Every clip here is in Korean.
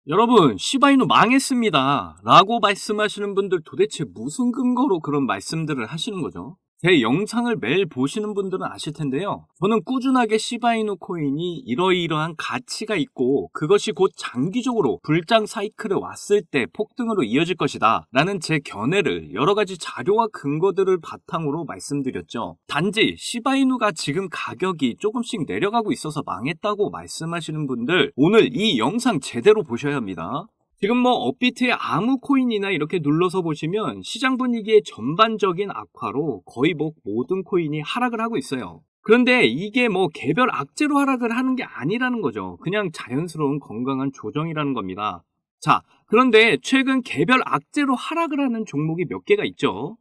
여러분, 시바이누 망했습니다. 라고 말씀하시는 분들 도대체 무슨 근거로 그런 말씀들을 하시는 거죠? 제 영상을 매일 보시는 분들은 아실 텐데요. 저는 꾸준하게 시바이누 코인이 이러이러한 가치가 있고 그것이 곧 장기적으로 불장 사이클에 왔을 때 폭등으로 이어질 것이다 라는 제 견해를 여러 가지 자료와 근거들을 바탕으로 말씀드렸죠. 단지 시바이누가 지금 가격이 조금씩 내려가고 있어서 망했다고 말씀하시는 분들, 오늘 이 영상 제대로 보셔야 합니다. 지금 업비트의 아무 코인이나 이렇게 눌러서 보시면 시장 분위기의 전반적인 악화로 거의 모든 코인이 하락을 하고 있어요. 그런데 이게 개별 악재로 하락을 하는 게 아니라는 거죠. 그냥 자연스러운 건강한 조정이라는 겁니다. 자, 그런데 최근 개별 악재로 하락을 하는 종목이 몇 개가 있죠.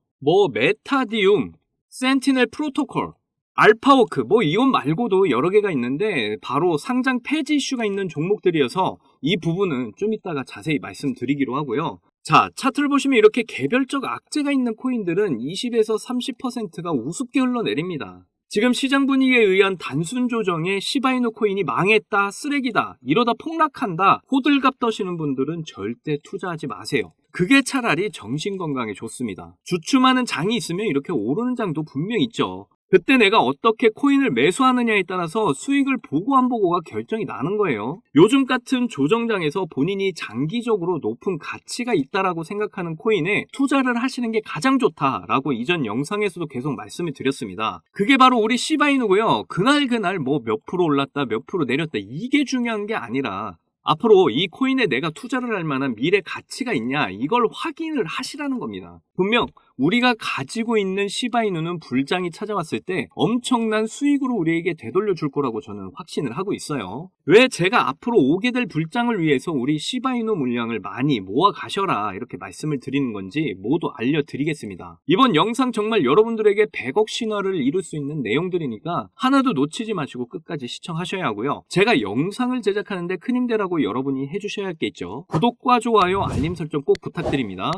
메타디움, 센티넬 프로토콜, 알파워크, 이건 말고도 여러 개가 있는데 바로 상장 폐지 이슈가 있는 종목들이어서 이 부분은 좀 이따가 자세히 말씀드리기로 하고요. 자, 차트를 보시면 이렇게 개별적 악재가 있는 코인들은 20에서 30%가 우습게 흘러내립니다. 지금 시장 분위기에 의한 단순 조정에 시바이누 코인이 망했다, 쓰레기다, 이러다 폭락한다, 호들갑 떠시는 분들은 절대 투자하지 마세요. 그게 차라리 정신건강에 좋습니다. 주춤하는 장이 있으면 이렇게 오르는 장도 분명히 있죠. 그때 내가 어떻게 코인을 매수하느냐에 따라서 수익을 보고 안 보고가 결정이 나는 거예요. 요즘 같은 조정장에서 본인이 장기적으로 높은 가치가 있다라고 생각하는 코인에 투자를 하시는 게 가장 좋다라고 이전 영상에서도 계속 말씀을 드렸습니다. 그게 바로 우리 시바이누고요. 그날 몇 프로 올랐다 몇 프로 내렸다 이게 중요한 게 아니라 앞으로 이 코인에 내가 투자를 할 만한 미래 가치가 있냐 이걸 확인을 하시라는 겁니다. 분명 우리가 가지고 있는 시바이누는 불장이 찾아왔을 때 엄청난 수익으로 우리에게 되돌려 줄 거라고 저는 확신을 하고 있어요. 왜 제가 앞으로 오게 될 불장을 위해서 우리 시바이누 물량을 많이 모아 가셔라 이렇게 말씀을 드리는 건지 모두 알려드리겠습니다. 이번 영상 정말 여러분들에게 100억 신화를 이룰 수 있는 내용들이니까 하나도 놓치지 마시고 끝까지 시청하셔야 하고요. 제가 영상을 제작하는데 큰 힘되라고 여러분이 해주셔야 할 게 있죠. 구독과 좋아요, 알림 설정 꼭 부탁드립니다.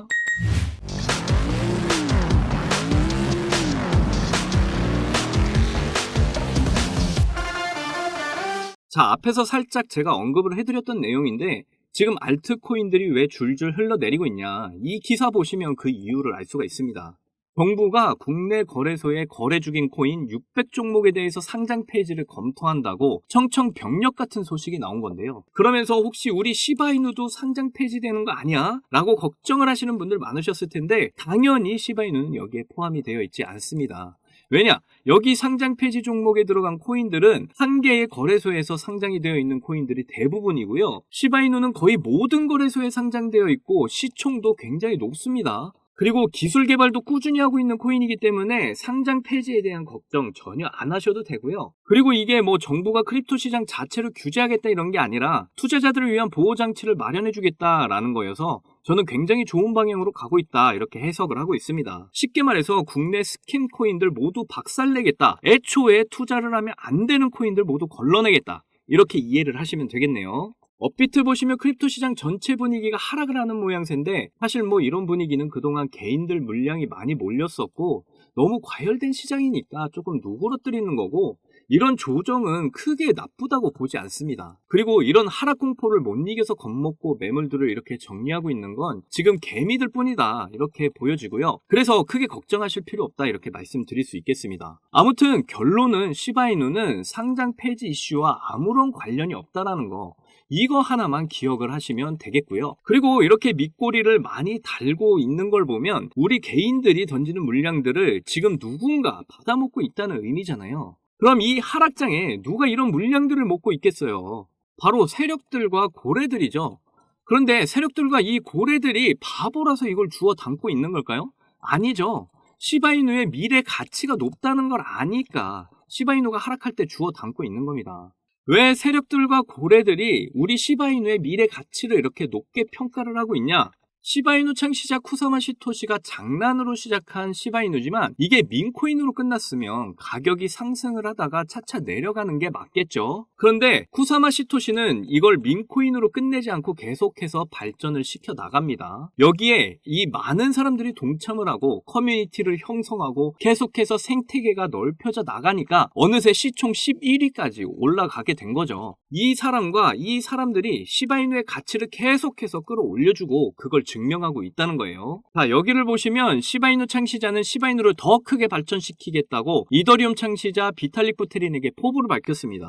자, 앞에서 살짝 제가 언급을 해드렸던 내용인데 지금 알트코인들이 왜 줄줄 흘러내리고 있냐, 이 기사 보시면 그 이유를 알 수가 있습니다. 정부가 국내 거래소에 거래 중인 코인 600종목에 대해서 상장 폐지를 검토한다고 청천벽력 같은 소식이 나온 건데요. 그러면서 혹시 우리 시바이누도 상장 폐지되는 거 아니야? 라고 걱정을 하시는 분들 많으셨을 텐데 당연히 시바이누는 여기에 포함이 되어 있지 않습니다. 왜냐? 여기 상장 폐지 종목에 들어간 코인들은 한 개의 거래소에서 상장이 되어 있는 코인들이 대부분이고요. 시바이누는 거의 모든 거래소에 상장되어 있고 시총도 굉장히 높습니다. 그리고 기술 개발도 꾸준히 하고 있는 코인이기 때문에 상장 폐지에 대한 걱정 전혀 안 하셔도 되고요. 그리고 이게 정부가 크립토 시장 자체를 규제하겠다 이런 게 아니라 투자자들을 위한 보호장치를 마련해 주겠다라는 거여서 저는 굉장히 좋은 방향으로 가고 있다 이렇게 해석을 하고 있습니다. 쉽게 말해서 국내 스캠 코인들 모두 박살내겠다, 애초에 투자를 하면 안 되는 코인들 모두 걸러내겠다 이렇게 이해를 하시면 되겠네요. 업비트 보시면 크립토 시장 전체 분위기가 하락을 하는 모양새인데 사실 이런 분위기는 그동안 개인들 물량이 많이 몰렸었고 너무 과열된 시장이니까 조금 누그러뜨리는 거고, 이런 조정은 크게 나쁘다고 보지 않습니다. 그리고 이런 하락 공포를 못 이겨서 겁먹고 매물들을 이렇게 정리하고 있는 건 지금 개미들 뿐이다 이렇게 보여지고요. 그래서 크게 걱정하실 필요 없다 이렇게 말씀드릴 수 있겠습니다. 아무튼 결론은 시바이누는 상장 폐지 이슈와 아무런 관련이 없다라는 거, 이거 하나만 기억을 하시면 되겠고요. 그리고 이렇게 밑꼬리를 많이 달고 있는 걸 보면 우리 개인들이 던지는 물량들을 지금 누군가 받아먹고 있다는 의미잖아요. 그럼 이 하락장에 누가 이런 물량들을 먹고 있겠어요? 바로 세력들과 고래들이죠. 그런데 세력들과 이 고래들이 바보라서 이걸 주워 담고 있는 걸까요? 아니죠. 시바이누의 미래 가치가 높다는 걸 아니까 시바이누가 하락할 때 주워 담고 있는 겁니다. 왜 세력들과 고래들이 우리 시바이누의 미래 가치를 이렇게 높게 평가를 하고 있냐? 시바이누 창시자 쿠사마 시토시가 장난으로 시작한 시바이누지만 이게 민코인으로 끝났으면 가격이 상승을 하다가 차차 내려가는 게 맞겠죠. 그런데 쿠사마 시토시는 이걸 민코인으로 끝내지 않고 계속해서 발전을 시켜 나갑니다. 여기에 이 많은 사람들이 동참을 하고 커뮤니티를 형성하고 계속해서 생태계가 넓혀져 나가니까 어느새 시총 11위까지 올라가게 된 거죠. 이 사람과 이 사람들이 시바이누의 가치를 계속해서 끌어올려주고 그걸 증명하고 있다는 거예요. 자, 여기를 보시면 시바이누 창시자는 시바이누를 더 크게 발전시키겠다고 이더리움 창시자 비탈릭 부테린에게 포부를 밝혔습니다.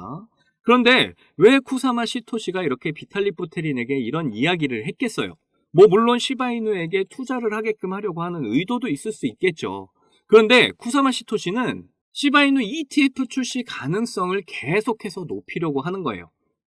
그런데 왜 쿠사마 시토시가 이렇게 비탈릭 부테린에게 이런 이야기를 했겠어요? 물론 시바이누에게 투자를 하게끔 하려고 하는 의도도 있을 수 있겠죠. 그런데 쿠사마 시토시는 시바이누 ETF 출시 가능성을 계속해서 높이려고 하는 거예요.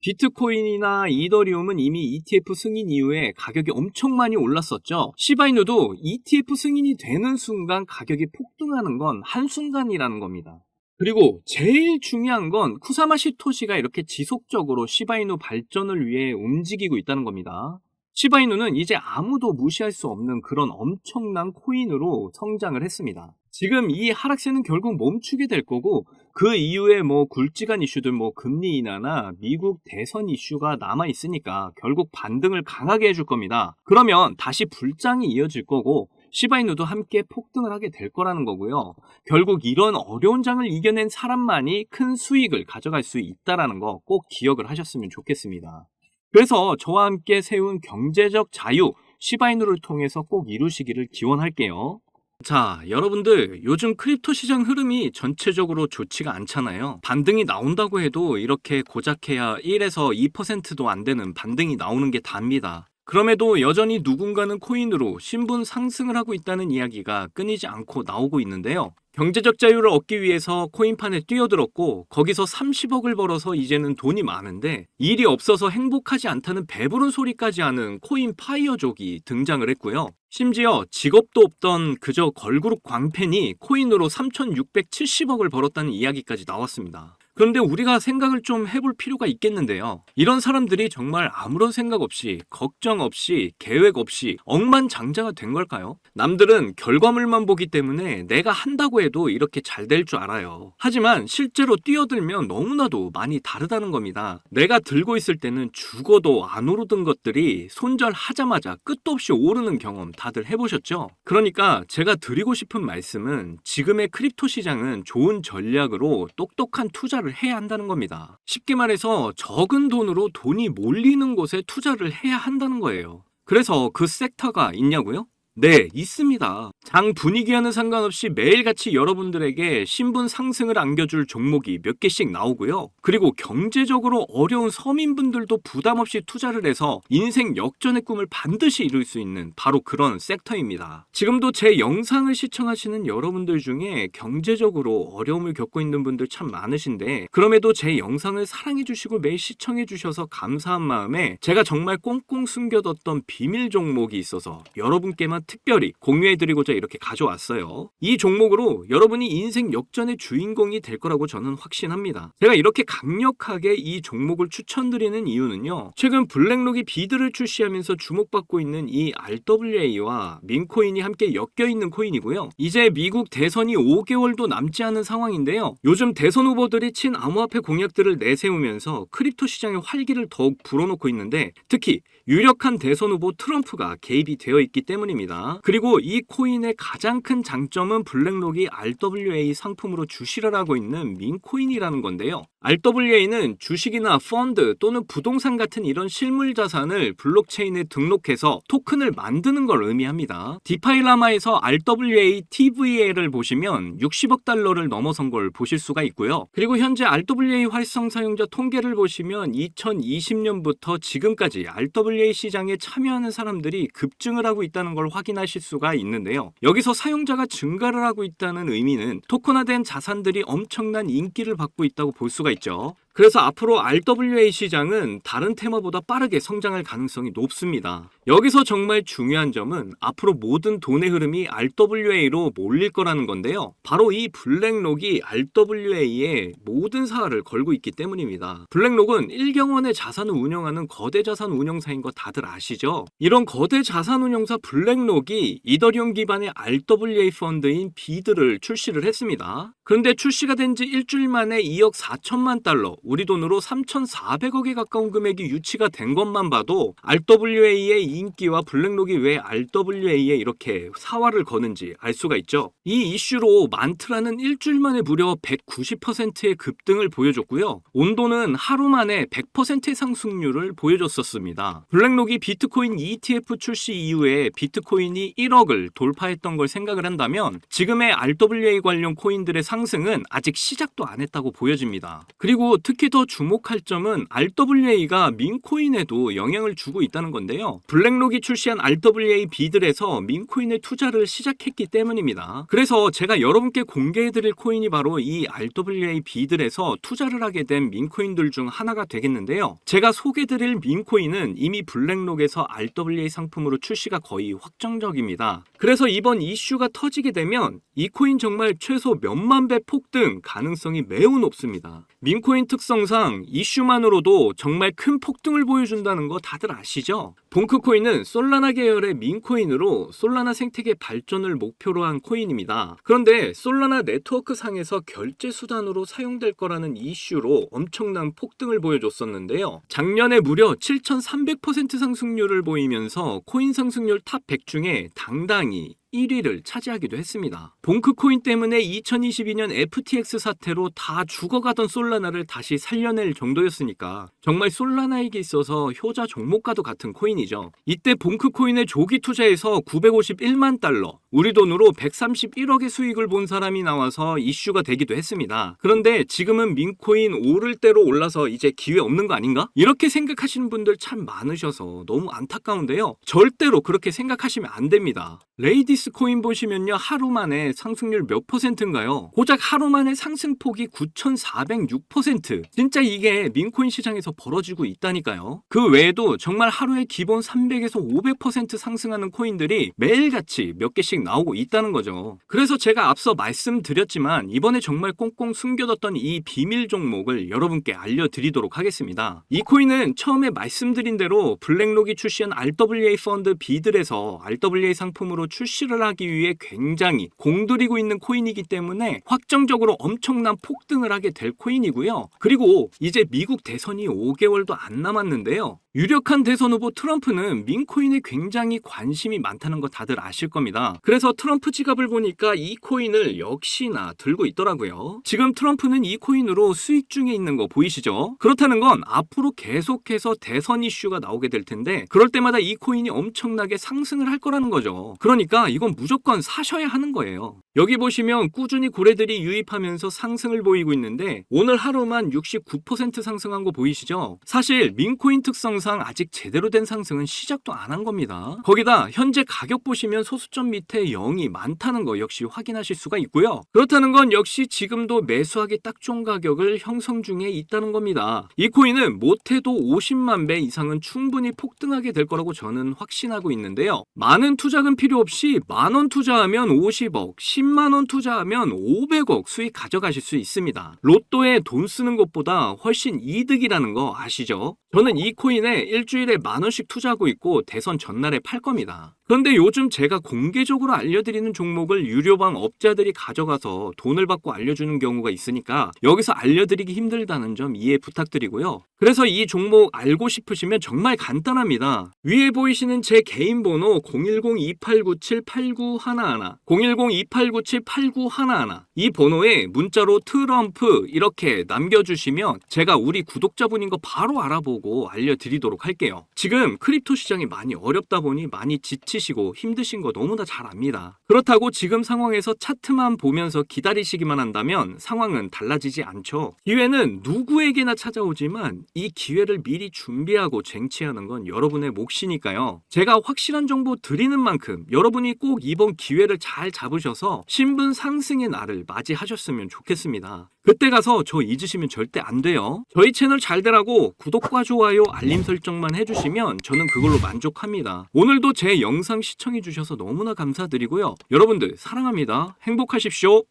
비트코인이나 이더리움은 이미 ETF 승인 이후에 가격이 엄청 많이 올랐었죠. 시바이누도 ETF 승인이 되는 순간 가격이 폭등하는 건 한순간이라는 겁니다. 그리고 제일 중요한 건 쿠사마 시토시가 이렇게 지속적으로 시바이누 발전을 위해 움직이고 있다는 겁니다. 시바이누는 이제 아무도 무시할 수 없는 그런 엄청난 코인으로 성장을 했습니다. 지금 이 하락세는 결국 멈추게 될 거고 그 이후에 굵직한 이슈들 금리 인하나 미국 대선 이슈가 남아 있으니까 결국 반등을 강하게 해줄 겁니다. 그러면 다시 불장이 이어질 거고 시바이누도 함께 폭등을 하게 될 거라는 거고요. 결국 이런 어려운 장을 이겨낸 사람만이 큰 수익을 가져갈 수 있다는 거 꼭 기억을 하셨으면 좋겠습니다. 그래서 저와 함께 세운 경제적 자유, 시바이누를 통해서 꼭 이루시기를 기원할게요. 자, 여러분들 요즘 크립토 시장 흐름이 전체적으로 좋지가 않잖아요. 반등이 나온다고 해도 이렇게 고작해야 1에서 2%도 안 되는 반등이 나오는 게 답니다. 그럼에도 여전히 누군가는 코인으로 신분 상승을 하고 있다는 이야기가 끊이지 않고 나오고 있는데요. 경제적 자유를 얻기 위해서 코인판에 뛰어들었고 거기서 30억을 벌어서 이제는 돈이 많은데 일이 없어서 행복하지 않다는 배부른 소리까지 하는 코인 파이어족이 등장을 했고요. 심지어 직업도 없던 그저 걸그룹 광팬이 코인으로 3,670억을 벌었다는 이야기까지 나왔습니다. 그런데 우리가 생각을 좀 해볼 필요가 있겠는데요. 이런 사람들이 정말 아무런 생각 없이, 걱정 없이, 계획 없이 억만장자가 된 걸까요? 남들은 결과물만 보기 때문에 내가 한다고 해도 이렇게 잘 될 줄 알아요. 하지만 실제로 뛰어들면 너무나도 많이 다르다는 겁니다. 내가 들고 있을 때는 죽어도 안 오르던 것들이 손절하자마자 끝도 없이 오르는 경험 다들 해보셨죠? 그러니까 제가 드리고 싶은 말씀은 지금의 크립토 시장은 좋은 전략으로 똑똑한 투자를 해야 한다는 겁니다. 쉽게 말해서 적은 돈으로 돈이 몰리는 곳에 투자를 해야 한다는 거예요. 그래서 그 섹터가 있냐고요? 네, 있습니다. 장 분위기와는 상관없이 매일같이 여러분들에게 신분 상승을 안겨줄 종목이 몇 개씩 나오고요. 그리고 경제적으로 어려운 서민분들도 부담 없이 투자를 해서 인생 역전의 꿈을 반드시 이룰 수 있는 바로 그런 섹터입니다. 지금도 제 영상을 시청하시는 여러분들 중에 경제적으로 어려움을 겪고 있는 분들 참 많으신데 그럼에도 제 영상을 사랑해주시고 매일 시청해주셔서 감사한 마음에 제가 정말 꽁꽁 숨겨뒀던 비밀 종목이 있어서 여러분께만 특별히 공유해드리고자 이렇게 가져왔어요. 이 종목으로 여러분이 인생 역전의 주인공이 될 거라고 저는 확신합니다. 제가 이렇게 강력하게 이 종목을 추천드리는 이유는요. 최근 블랙록이 비드를 출시하면서 주목받고 있는 이 RWA와 민코인이 함께 엮여있는 코인이고요. 이제 미국 대선이 5개월도 남지 않은 상황인데요. 요즘 대선 후보들이 친암호화폐 공약들을 내세우면서 크립토 시장의 활기를 더욱 불어넣고 있는데 특히 유력한 대선 후보 트럼프가 개입이 되어 있기 때문입니다. 그리고 이 코인의 가장 큰 장점은 블랙록이 RWA 상품으로 주시를 하고 있는 민코인이라는 건데요. RWA는 주식이나 펀드 또는 부동산 같은 이런 실물 자산을 블록체인에 등록해서 토큰을 만드는 걸 의미합니다. 디파이라마에서 RWA TVA를 보시면 60억 달러를 넘어선 걸 보실 수가 있고요. 그리고 현재 RWA 활성 사용자 통계를 보시면 2020년부터 지금까지 RWA 시장에 참여하는 사람들이 급증을 하고 있다는 걸 확인하실 수가 있는데요. 여기서 사용자가 증가를 하고 있다는 의미는 토큰화된 자산들이 엄청난 인기를 받고 있다고 볼 수가 있죠. 그래서 앞으로 RWA 시장은 다른 테마보다 빠르게 성장할 가능성이 높습니다. 여기서 정말 중요한 점은 앞으로 모든 돈의 흐름이 RWA로 몰릴 거라는 건데요. 바로 이 블랙록이 RWA에 모든 사활을 걸고 있기 때문입니다. 블랙록은 1경원의 자산을 운영하는 거대 자산 운용사인 거 다들 아시죠? 이런 거대 자산 운용사 블랙록이 이더리움 기반의 RWA 펀드인 비드를 출시를 했습니다. 그런데 출시가 된 지 일주일 만에 2억 4천만 달러, 우리 돈으로 3,400억에 가까운 금액이 유치가 된 것만 봐도 RWA의 인기와 블랙록이 왜 RWA에 이렇게 사활을 거는지 알 수가 있죠. 이 이슈로 만트라는 일주일 만에 무려 190%의 급등을 보여줬고요. 온도는 하루 만에 100%의 상승률을 보여줬었습니다. 블랙록이 비트코인 ETF 출시 이후에 비트코인이 1억을 돌파했던 걸 생각을 한다면 지금의 RWA 관련 코인들의 상승은 아직 시작도 안 했다고 보여집니다. 그리고 특히 더 주목할 점은 RWA가 민코인에도 영향을 주고 있다는 건데요. 블랙록이 출시한 RWA 비들에서 민코인의 투자를 시작했기 때문입니다. 그래서 제가 여러분께 공개해드릴 코인이 바로 이 RWA 비들에서 투자를 하게 된 민코인들 중 하나가 되겠는데요. 제가 소개해드릴 민코인은 이미 블랙록에서 RWA 상품으로 출시가 거의 확정적입니다. 그래서 이번 이슈가 터지게 되면 이 코인 정말 최소 몇만 배 폭등 가능성이 매우 높습니다. 민코인 특성상 이슈만으로도 정말 큰 폭등을 보여준다는 거 다들 아시죠? 봉크코인은 솔라나 계열의 민코인으로 솔라나 생태계 발전을 목표로 한 코인입니다. 그런데 솔라나 네트워크 상에서 결제 수단으로 사용될 거라는 이슈로 엄청난 폭등을 보여줬었는데요. 작년에 무려 7,300% 상승률을 보이면서 코인 상승률 탑 100 중에 당당히 1위를 차지하기도 했습니다. 봉크코인 때문에 2022년 FTX 사태로 다 죽어가던 솔라나를 다시 살려낼 정도였으니까 정말 솔라나에게 있어서 효자 종목과도 같은 코인이죠. 이때 봉크코인에 조기 투자해서 951만 달러, 우리 돈으로 131억의 수익을 본 사람이 나와서 이슈가 되기도 했습니다. 그런데 지금은 민코인 오를 대로 올라서 이제 기회 없는 거 아닌가? 이렇게 생각하시는 분들 참 많으셔서 너무 안타까운데요. 절대로 그렇게 생각하시면 안 됩니다. 레이디스 코인 보시면요, 하루 만에 상승률 몇 %인가요? 고작 하루 만에 상승폭이 9,406%. 진짜 이게 민코인 시장에서 벌어지고 있다니까요. 그 외에도 정말 하루에 기본 300에서 500% 상승하는 코인들이 매일같이 몇 개씩 나오고 있다는 거죠. 그래서 제가 앞서 말씀드렸지만 이번에 정말 꽁꽁 숨겨뒀던 이 비밀 종목을 여러분께 알려드리도록 하겠습니다. 이 코인은 처음에 말씀드린 대로 블랙록이 출시한 RWA 펀드 비들에서 RWA 상품으로 출시를 하기 위해 굉장히 공들이고 있는 코인이기 때문에 확정적으로 엄청난 폭등을 하게 될 코인이고요. 그리고 이제 미국 대선이 5개월도 안 남았는데요. 유력한 대선 후보 트럼프는 민코인에 굉장히 관심이 많다는 거 다들 아실 겁니다. 그래서 트럼프 지갑을 보니까 이 코인을 역시나 들고 있더라고요. 지금 트럼프는 이 코인으로 수익 중에 있는 거 보이시죠? 그렇다는 건 앞으로 계속해서 대선 이슈가 나오게 될 텐데 그럴 때마다 이 코인이 엄청나게 상승을 할 거라는 거죠. 그러니까 이건 무조건 사셔야 하는 거예요. 여기 보시면 꾸준히 고래들이 유입하면서 상승을 보이고 있는데 오늘 하루만 69% 상승한 거 보이시죠? 사실 민코인 특성상 아직 제대로 된 상승은 시작도 안 한 겁니다. 거기다 현재 가격 보시면 소수점 밑에 0이 많다는 거 역시 확인하실 수가 있고요. 그렇다는 건 역시 지금도 매수하기 딱 좋은 가격을 형성 중에 있다는 겁니다. 이 코인은 못해도 50만 배 이상은 충분히 폭등하게 될 거라고 저는 확신하고 있는데요. 많은 투자금 필요 없이 만원 투자하면 50억, 10만원 투자하면 500억 수익 가져가실 수 있습니다. 로또에 돈 쓰는 것보다 훨씬 이득이라는 거 아시죠? 저는 이 코인에 일주일에 만원씩 투자하고 있고 대선 전날에 팔 겁니다. 그런데 요즘 제가 공개적으로 알려드리는 종목을 유료방 업자들이 가져가서 돈을 받고 알려주는 경우가 있으니까 여기서 알려드리기 힘들다는 점 이해 부탁드리고요. 그래서 이 종목 알고 싶으시면 정말 간단합니다. 위에 보이시는 제 개인 번호 010-2897-8911 010-2897-8911 이 번호에 문자로 트럼프 이렇게 남겨주시면 제가 우리 구독자분인 거 바로 알아보고 알려드리도록 할게요. 지금 크립토 시장이 많이 어렵다 보니 많이 지치시고 힘드신 거 너무나 잘 압니다. 그렇다고 지금 상황에서 차트만 보면서 기다리시기만 한다면 상황은 달라지지 않죠. 기회는 누구에게나 찾아오지만 이 기회를 미리 준비하고 쟁취하는 건 여러분의 몫이니까요. 제가 확실한 정보 드리는 만큼 여러분이 꼭 이번 기회를 잘 잡으셔서 신분 상승의 날을 맞이하셨으면 좋겠습니다. 그때 가서 저 잊으시면 절대 안 돼요. 저희 채널 잘 되라고 구독과 좋아요, 알림 설정만 해주시면 저는 그걸로 만족합니다. 오늘도 제 영상 시청해주셔서 너무나 감사드리고요. 여러분들 사랑합니다. 행복하십시오.